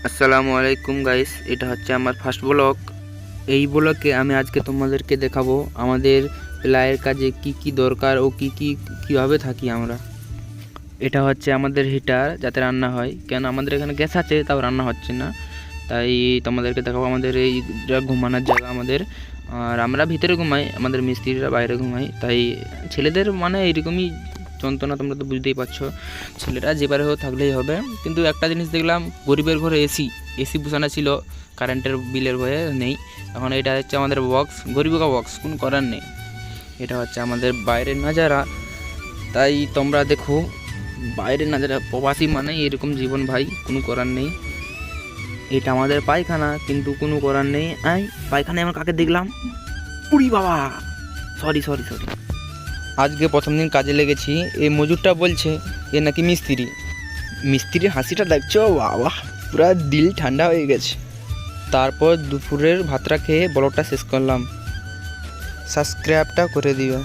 আসসালামু আলাইকুম গাইস, এটা হচ্ছে আমার ফার্স্ট ব্লগ। এই ব্লগে আমি আজকে তোমাদেরকে দেখাবো আমাদের প্লায়ের কাজে কি কি দরকার ও কিভাবে থাকি আমরা। এটা হচ্ছে আমাদের হিটার, যাতে রান্না হয়। কেন আমাদের এখানে গ্যাস আছে, তাও রান্না হচ্ছে না, তাই তোমাদেরকে দেখাবো। আমাদের এই ঘুমানোর জায়গা আমাদের, আর আমরা ভিতরে ঘুমাই, আমাদের মিস্ত্রিরা বাইরে ঘুমাই। তাই ছেলেদের মানে এইরকমই যন্ত্রণা, তোমরা তো বুঝতেই পারছো। ছেলেরা যেবারে হোক থাকলেই হবে। কিন্তু একটা জিনিস দেখলাম, গরিবের ঘরে এসি বসানো ছিল, কারেন্টের বিলের ভয়ে নেই। এখন এটা হচ্ছে আমাদের বক্স, গরিবকা বক্স, কোনো করার নেই। এটা হচ্ছে আমাদের বাইরের নাজারা। তাই তোমরা দেখো বাইরের নাজারা, প্রবাসী মানে এরকম জীবন ভাই, কোনো করার নেই। এটা আমাদের পায়খানা, কিন্তু কোনো করার নেই। পায়খানায় আমার কাকে দেখলাম, উড়ি বাবা, সরি। আজকে প্রথম দিন কাজে লেগেছি। এই মজুরটা বলছে এ নাকি মিস্ত্রির হাসিটা দেখছো, বাবা পুরা দিল ঠান্ডা হয়ে গেছে। তারপর দুপুরের ভাতটা খেয়ে ব্লগটা শেষ করলাম। সাবস্ক্রাইবটা করে দিও।